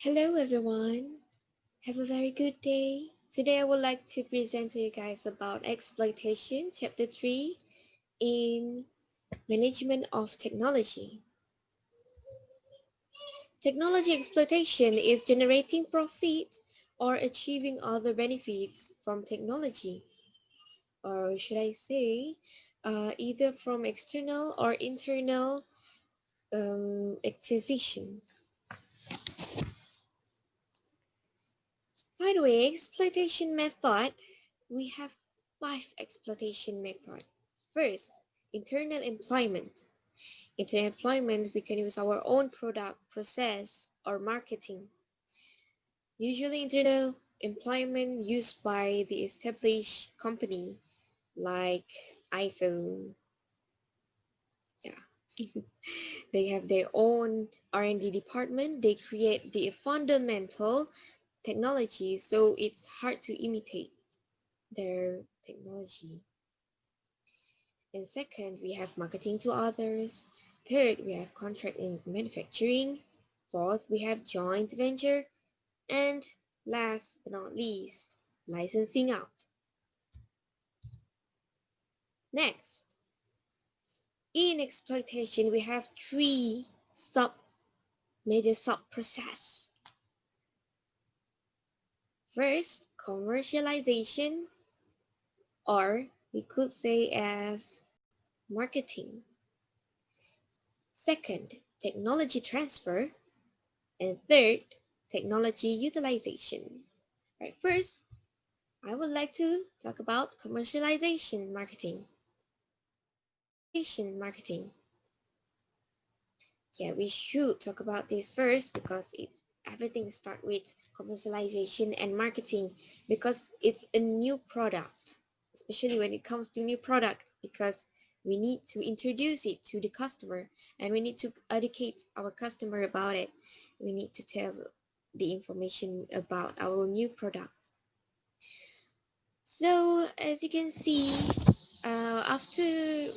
Hello everyone, have a very good day. Today I would like to present to you guys about exploitation, chapter 3 in management of technology. Technology exploitation is generating profit or achieving other benefits from technology, or should I say either from external or internal acquisition. By the way, exploitation method, we have 5 exploitation methods. First, internal employment. Internal employment, we can use our own product, process, or marketing. Usually internal employment used by the established company like iPhone. Yeah. They have their own R&D department. They create the fundamental technology, so it's hard to imitate their technology. And second, we have marketing to others. Third, we have contract in manufacturing. Fourth, we have joint venture. And last but not least, licensing out. Next, in exploitation, we have three major sub-process. First, commercialization, or we could say as marketing. Second, technology transfer. And third, technology utilization. Right, first, I would like to talk about commercialization marketing. Marketing. Yeah, we should talk about this first because everything starts with commercialization and marketing because it's a new product, especially when it comes to new product, because we need to introduce it to the customer and we need to educate our customer about it. We need to tell the information about our new product. So as you can see, after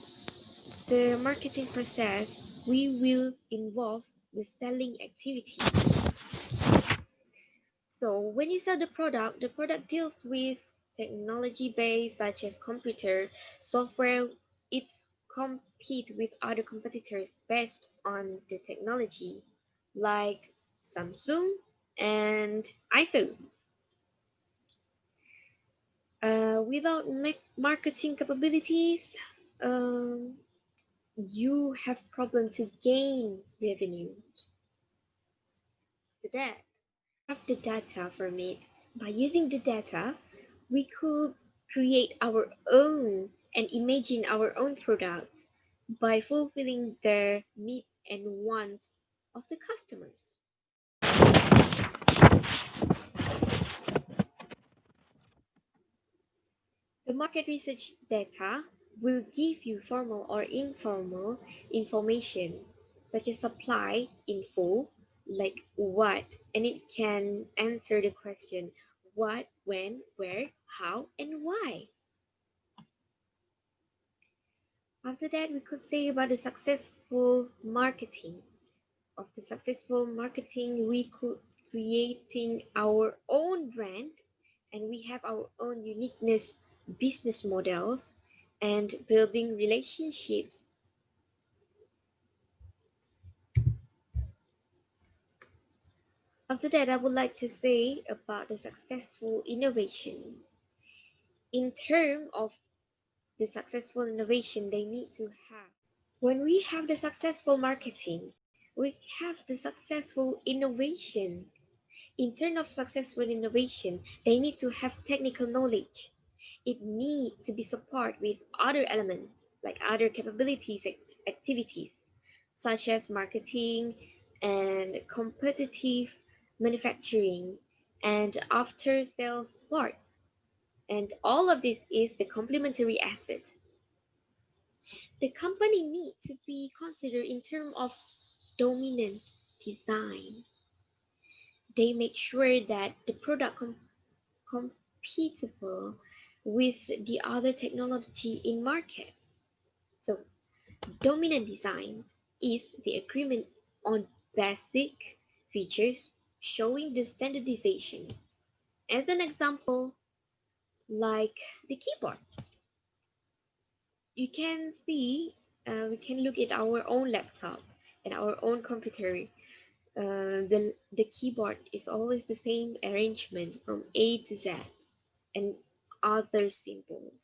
the marketing process, we will involve the selling activity. So when you sell the product deals with technology based such as computer, software. It compete with other competitors based on the technology like Samsung and iPhone. Without marketing capabilities, um, you have problem to gain revenue. That have the data from it. By using the data, we could create our own and imagine our own product by fulfilling the needs and wants of the customers. The market research data will give you formal or informal information such as supply info, like what, and it can answer the question what, when, where, how, and why. After that, we could say about the successful marketing. Of the successful marketing, we could creating our own brand and we have our own uniqueness business models and building relationships. After that, I would like to say about the successful innovation. In terms of the successful innovation, they need to have. When we have the successful marketing, we have the successful innovation. In terms of successful innovation, they need to have technical knowledge. It needs to be supported with other elements, like other capabilities, activities, such as marketing and competitive manufacturing and after-sales support. And all of this is the complementary asset. The company needs to be considered in terms of dominant design. They make sure that the product compatible with the other technology in market. So dominant design is the agreement on basic features, showing the standardization. As an example, like the keyboard, you can see, we can look at our own laptop and our own computer. The keyboard is always the same arrangement from A to Z and other symbols.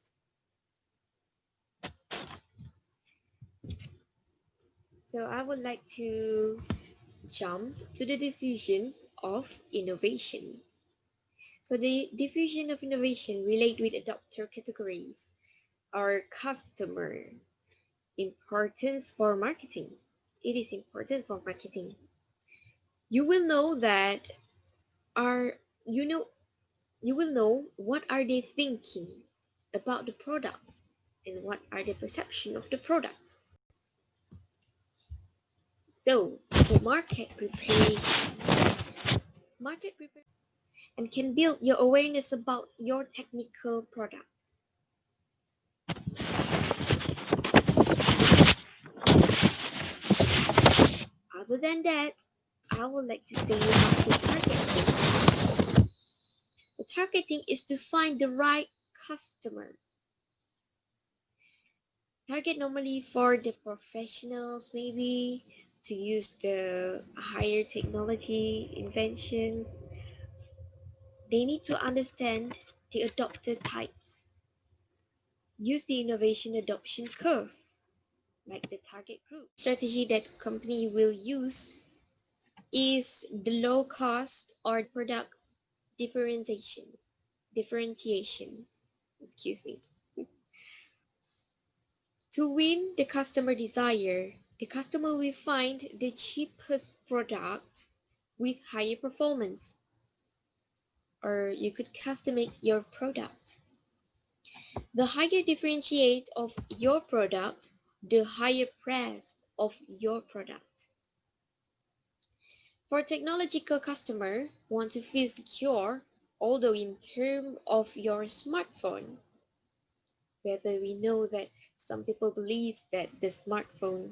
So I would like to jump to the diffusion of innovation. So the diffusion of innovation relate with adopter categories or customer importance for marketing. It is important for marketing. You will know that are you know you will know what are they thinking about the product and what are the perception of the product. So the market preparation and can build your awareness about your technical product. Other than that, I would like to say about the targeting. The targeting is to find the right customer. Target normally for the professionals, maybe to use the higher technology invention. They need to understand the adopter types. Use the innovation adoption curve, like the target group. Strategy that company will use is the low cost or product differentiation. Differentiation, excuse me. To win the customer desire, the customer will find the cheapest product with higher performance, or you could customize your product. The higher differentiate of your product, the higher price of your product. For technological customer want to feel secure, although in terms of your smartphone, whether we know that some people believe that the smartphone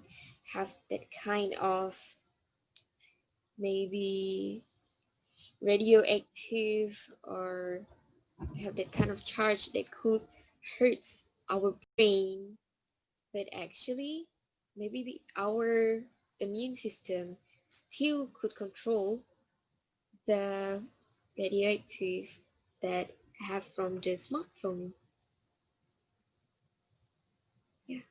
have that kind of maybe radioactive or have that kind of charge that could hurt our brain, but actually maybe our immune system still could control the radioactive that have from the smartphone. Yeah.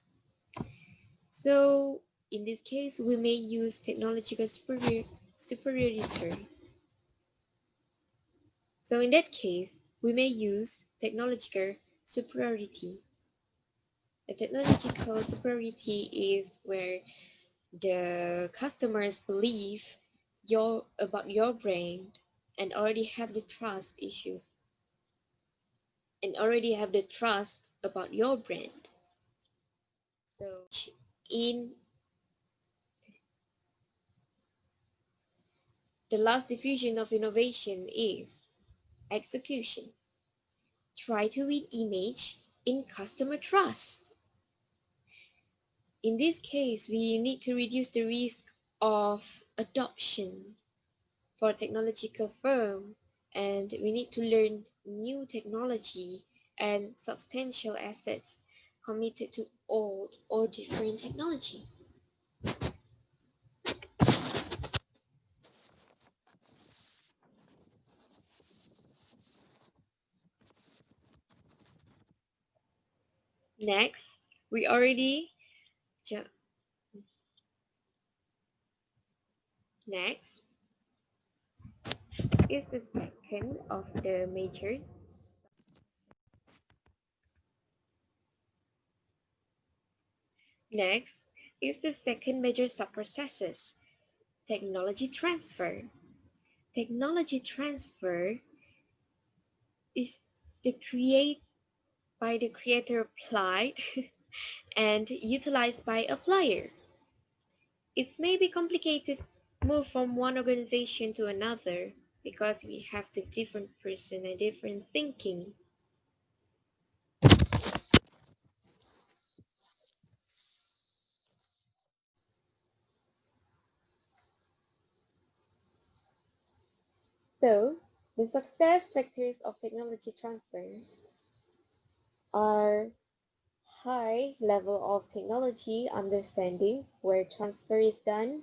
So in this case, we may use technological superiority. So in that case, we may use technological superiority. The technological superiority is where the customers believe about your brand and already have the trust issues and already have the trust about your brand. So in the last diffusion of innovation is execution. Try to win image in customer trust. In this case, we need to reduce the risk of adoption for technological firm, and we need to learn new technology and substantial assets committed to old or different technology. Next, we already next is the second of the major. Next is the second major sub-processes, technology transfer. Technology transfer is the create by the creator applied and utilized by applier. It may be complicated move from one organization to another because we have the different person and different thinking. So, the success factors of technology transfer are high level of technology understanding where transfer is done.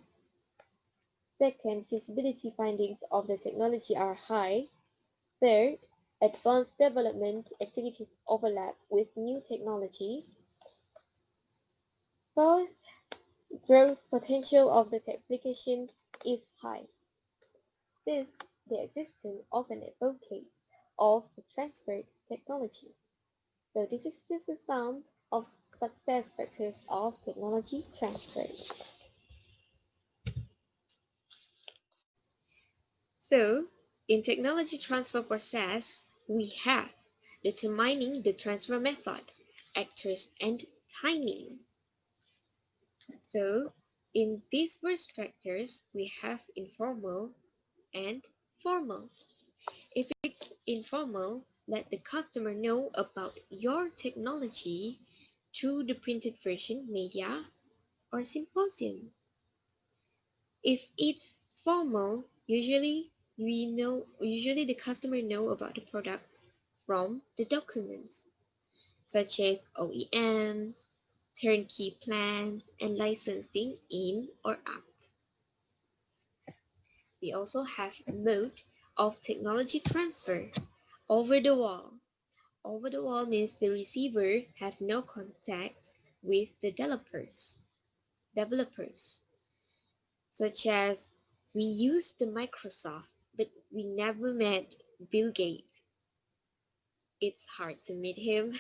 Second, feasibility findings of the technology are high. Third, advanced development activities overlap with new technology. Fourth, growth potential of the application is high. Fifth, the existence of an advocate of the transferred technology. So this is just a sum of success factors of technology transfer. So in technology transfer process, we have determining the transfer method, actors, and timing. So in these first factors, we have informal and formal. If it's informal, let the customer know about your technology through the printed version, media, or symposium. If it's formal, usually the customer know about the product from the documents, such as OEMs, turnkey plans, and licensing in or out. We also have mode of technology transfer over the wall. Over the wall means the receiver have no contact with the developers, such as we use the Microsoft, but we never met Bill Gates. It's hard to meet him.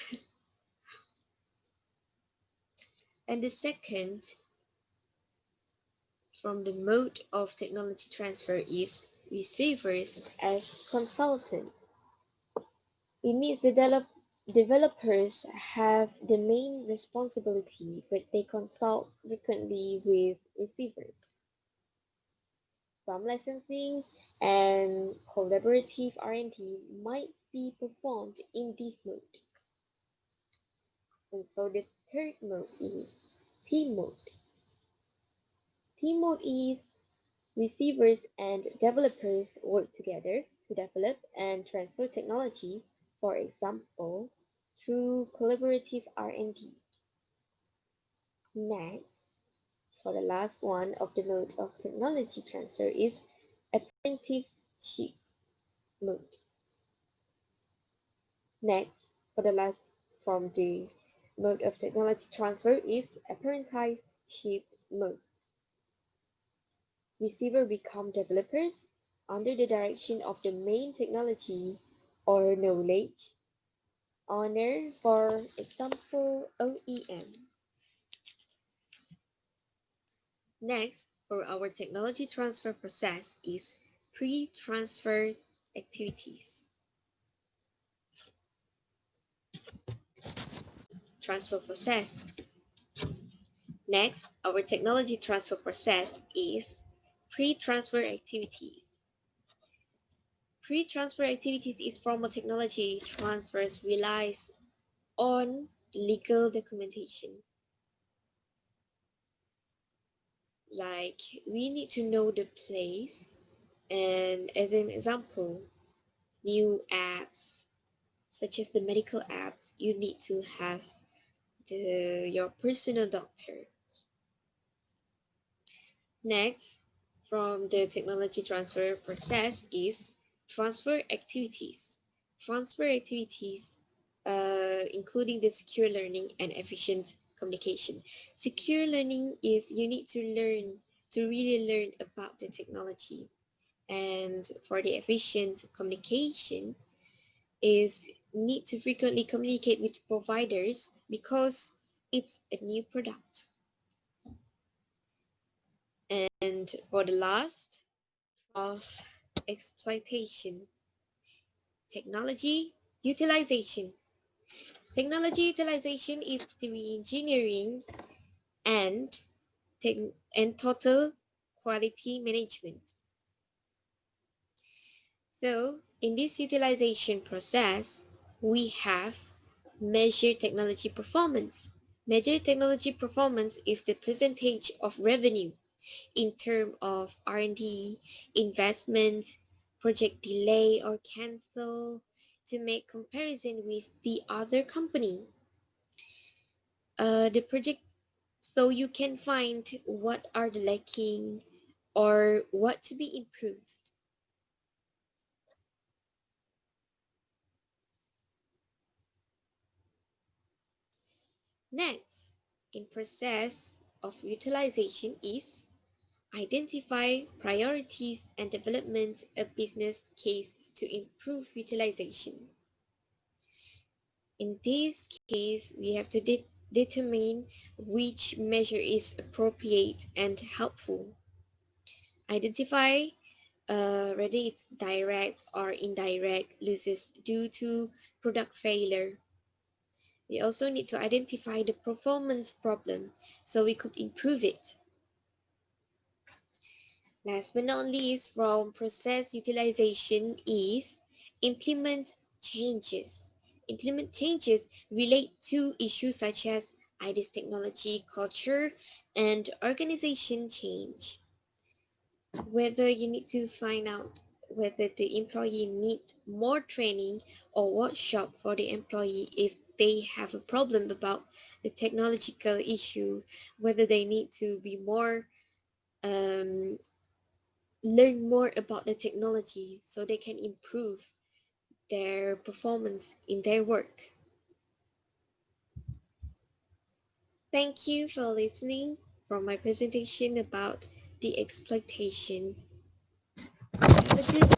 And the second from the mode of technology transfer is receivers as consultant. It means developers have the main responsibility, but they consult frequently with receivers. Some licensing and collaborative R&D might be performed in this mode. And so the third mode is team mode. Team mode is receivers and developers work together to develop and transfer technology, for example, through collaborative R&D. Next, for the last one of the mode of technology transfer is apprenticeship mode. Next, for the last from the mode of technology transfer is apprenticeship mode. Receiver become developers under the direction of the main technology or knowledge owner, for example, OEM. Next, for our technology transfer process is pre-transfer activities. Transfer process. Next, our technology transfer process is pre-transfer activities. Pre-transfer activities is formal technology transfers relies on legal documentation. Like we need to know the place, and as an example, new apps such as the medical apps, you need to have your personal doctor. Next, from the technology transfer process is transfer activities. Transfer activities including the secure learning and efficient communication. Secure learning is you need to really learn about the technology. And for the efficient communication is need to frequently communicate with providers because it's a new product. And for the last of exploitation, technology utilization. Technology utilization is the re-engineering and, and total quality management. So in this utilization process, we have measure technology performance. Measure technology performance is the percentage of revenue in terms of R&D, investment, project delay or cancel, to make comparison with the other company. The project so you can find what are the lacking or what to be improved. Next, in process of utilization is identify priorities and development a business case to improve utilization. In this case, we have to determine which measure is appropriate and helpful. Identify whether it's direct or indirect losses due to product failure. We also need to identify the performance problem so we could improve it. Last but not least, from process utilization is implement changes. Implement changes relate to issues such as IDs technology, culture, and organization change. Whether you need to find out whether the employee need more training or workshop for the employee if they have a problem about the technological issue, whether they need to be more um, learn more about the technology so they can improve their performance in their work. Thank you for listening from my presentation about the exploitation. Have a good